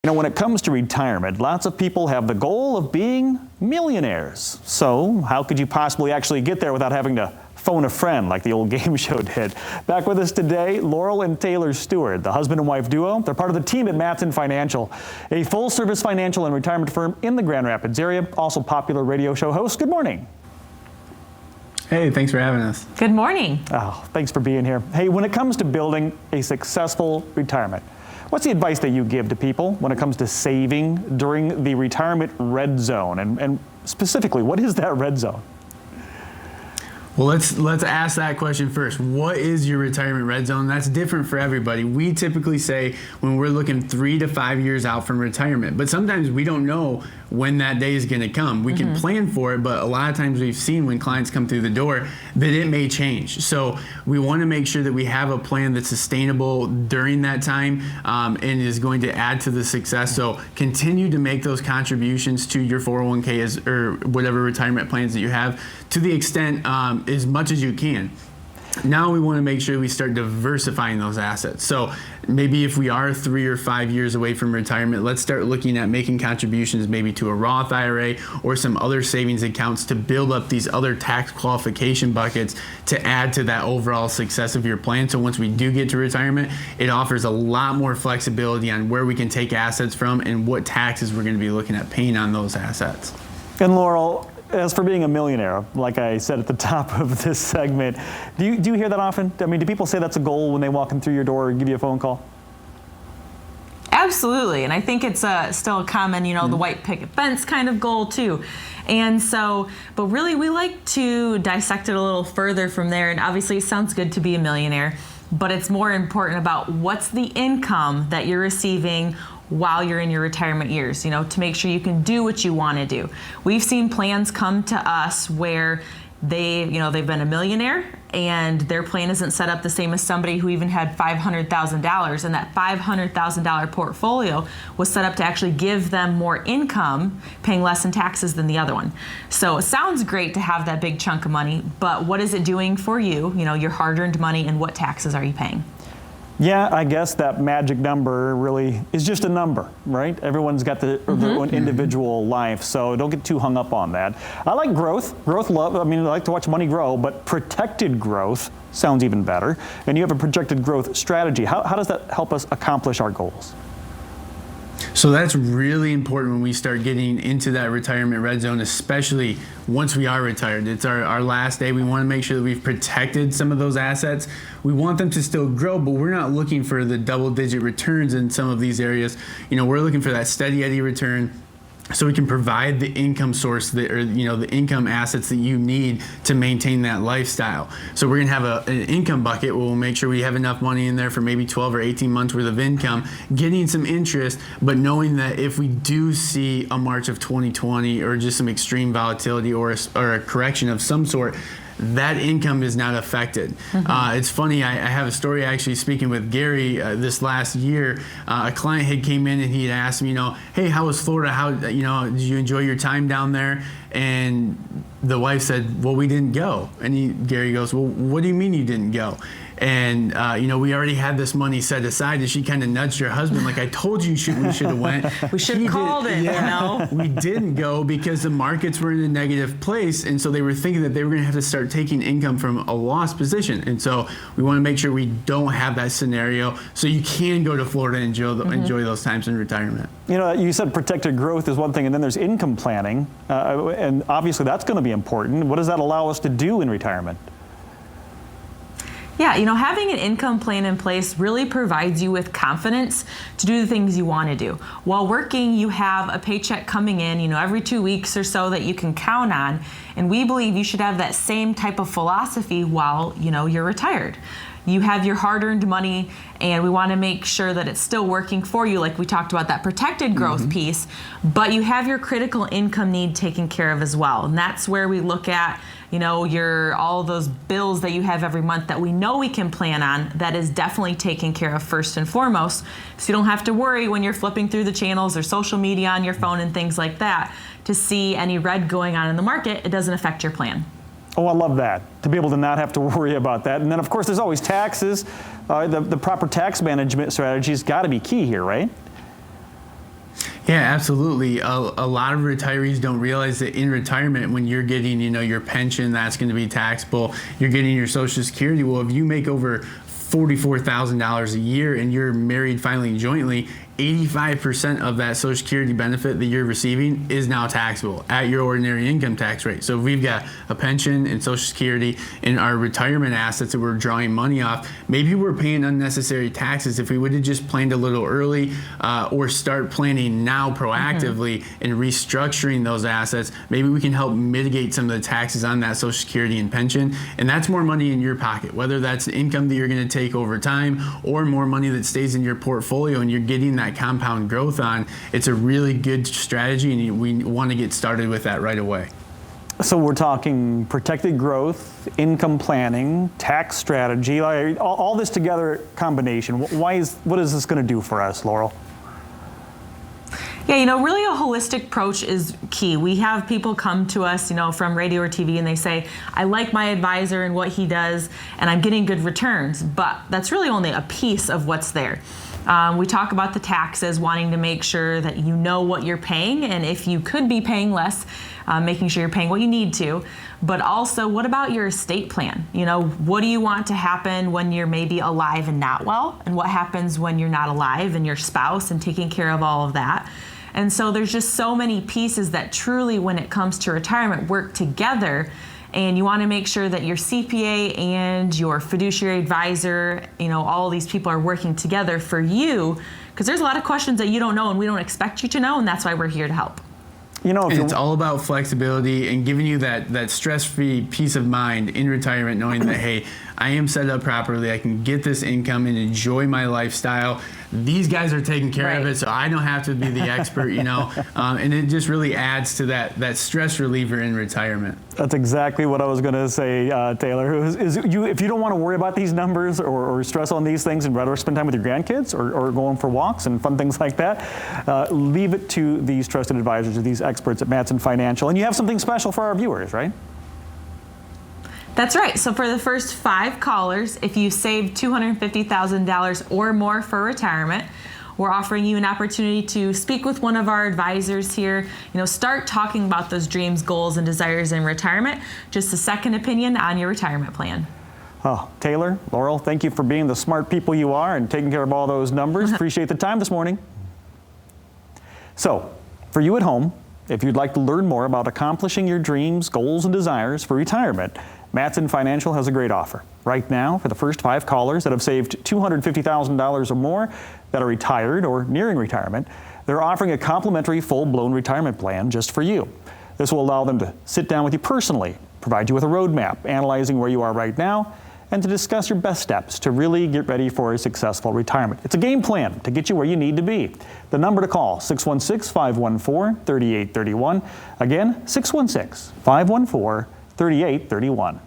You know, when it comes to retirement, lots of people have the goal of being millionaires. So how could you possibly actually get there without having to phone a friend like the old game show did? Back with us today, Laurel and Taylor Steward, the husband and wife duo. They're part of the team at Mattson Financial, a full-service financial and retirement firm in the Grand Rapids area, also popular radio show host. Good morning. Hey, thanks for having us. Good morning. Oh, thanks for being here. Hey, when it comes to building a successful retirement, what's the advice that you give to people when it comes to saving during the retirement red zone? And specifically, what is that red zone? Well, let's ask that question first. What is your retirement red zone? That's different for everybody. We typically say when we're looking 3 to 5 years out from retirement, but sometimes we don't know when that day is going to come. We can plan for it, but a lot of times we've seen when clients come through the door that it may change. So we want to make sure that we have a plan that's sustainable during that time and is going to add to the success. So continue to make those contributions to your 401k or whatever retirement plans that you have to the extent as much as you can. Now we want to make sure we start diversifying those assets. So maybe if we are 3 or 5 years away from retirement, let's start looking at making contributions maybe to a Roth IRA or some other savings accounts to build up these other tax qualification buckets to add to that overall success of your plan. So once we do get to retirement, it offers a lot more flexibility on where we can take assets from and what taxes we're going to be looking at paying on those assets. And Laurel, as for being a millionaire, like I said at the top of this segment, do you hear that often? I mean, do people say that's a goal when they walk in through your door or give you a phone call? Absolutely, and I think it's still a common, the white picket fence kind of goal too. And so, but really we like to dissect it a little further from there, and obviously it sounds good to be a millionaire, but it's more important about what's the income that you're receiving while you're in your retirement years, to make sure you can do what you want to do. We've seen plans come to us where they've been a millionaire and their plan isn't set up the same as somebody who even had $500,000, and that $500,000 portfolio was set up to actually give them more income, paying less in taxes than the other one. So it sounds great to have that big chunk of money, but what is it doing for you, your hard-earned money, and what taxes are you paying? Yeah, I guess that magic number really is just a number, right? Everyone's got their own individual life, so don't get too hung up on that. I like growth. I like to watch money grow, but protected growth sounds even better. And you have a projected growth strategy. How does that help us accomplish our goals? So that's really important when we start getting into that retirement red zone, especially once we are retired. It's our last day. We want to make sure that we've protected some of those assets. We want them to still grow, but we're not looking for the double-digit returns in some of these areas. We're looking for that steady Eddie return, so we can provide the income source the income assets that you need to maintain that lifestyle. So we're gonna have an income bucket where we'll make sure we have enough money in there for maybe 12 or 18 months worth of income, getting some interest, but knowing that if we do see a March of 2020 or just some extreme volatility or a correction of some sort, that income is not affected. It's funny, I have a story actually speaking with Gary this last year. A client had came in and he had asked me, hey, how was Florida? How, did you enjoy your time down there? And the wife said, well, we didn't go. And Gary goes, well, what do you mean you didn't go? And, we already had this money set aside, and she kind of nudged her husband, like, I told you we should have went. We should have called it, We didn't go because the markets were in a negative place, and so they were thinking that they were going to have to start taking income from a lost position. And so we want to make sure we don't have that scenario, so you can go to Florida and enjoy those times in retirement. You said protected growth is one thing, and then there's income planning, and obviously that's going to be important. What does that allow us to do in retirement? Yeah, having an income plan in place really provides you with confidence to do the things you want to do. While working, you have a paycheck coming in, every 2 weeks or so that you can count on. And we believe you should have that same type of philosophy while, you're retired. You have your hard-earned money, and we want to make sure that it's still working for you, like we talked about that protected growth piece, but you have your critical income need taken care of as well. And that's where we look at, all those bills that you have every month that we know we can plan on, that is definitely taken care of first and foremost. So you don't have to worry when you're flipping through the channels or social media on your phone and things like that to see any red going on in the market. It doesn't affect your plan. Oh, I love that, to be able to not have to worry about that. And then, of course, there's always taxes. The proper tax management strategy has got to be key here, right? Yeah, absolutely. A lot of retirees don't realize that in retirement, when you're getting, your pension, that's going to be taxable. You're getting your Social Security. Well, if you make over $44,000 a year and you're married filing jointly, 85% of that Social Security benefit that you're receiving is now taxable at your ordinary income tax rate. So if we've got a pension and Social Security and our retirement assets that we're drawing money off, maybe we're paying unnecessary taxes. If we would have just planned a little early or start planning now proactively and restructuring those assets, maybe we can help mitigate some of the taxes on that Social Security and pension. And that's more money in your pocket, whether that's income that you're going to take over time or more money that stays in your portfolio and you're getting that compound growth on. It's a really good strategy, and we want to get started with that right away. So we're talking protected growth, income planning, tax strategy, all this together combination. What is this going to do for us, Laurel? Yeah, really a holistic approach is key. We have people come to us, from radio or TV, and they say, I like my advisor and what he does, and I'm getting good returns, but that's really only a piece of what's there. We talk about the taxes, wanting to make sure that you know what you're paying, and if you could be paying less, making sure you're paying what you need to. But also, what about your estate plan? What do you want to happen when you're maybe alive and not well? And what happens when you're not alive and your spouse, and taking care of all of that? And so there's just so many pieces that truly, when it comes to retirement, work together. And you want to make sure that your CPA and your fiduciary advisor, all of these people are working together for you, because there's a lot of questions that you don't know and we don't expect you to know, and that's why we're here to help. It's all about flexibility and giving you that stress-free peace of mind in retirement, knowing that, hey, I am set up properly, I can get this income and enjoy my lifestyle. These guys are taking care of it, so I don't have to be the expert, and it just really adds to that stress reliever in retirement. That's exactly what I was going to say, Taylor. If you don't want to worry about these numbers or stress on these things and rather spend time with your grandkids or going for walks and fun things like that, leave it to these trusted advisors or these experts at Mattson Financial. And you have something special for our viewers, right? That's right. So for the first 5 callers, if you save $250,000 or more for retirement, we're offering you an opportunity to speak with one of our advisors here. Start talking about those dreams, goals, and desires in retirement. Just a second opinion on your retirement plan. Oh, Taylor, Laurel, thank you for being the smart people you are and taking care of all those numbers. Appreciate the time this morning. So, for you at home, if you'd like to learn more about accomplishing your dreams, goals, and desires for retirement, Mattson Financial has a great offer. Right now, for the first 5 callers that have saved $250,000 or more that are retired or nearing retirement, they're offering a complimentary full-blown retirement plan just for you. This will allow them to sit down with you personally, provide you with a roadmap, analyzing where you are right now, and to discuss your best steps to really get ready for a successful retirement. It's a game plan to get you where you need to be. The number to call, 616-514-3831. Again, 616-514-3831.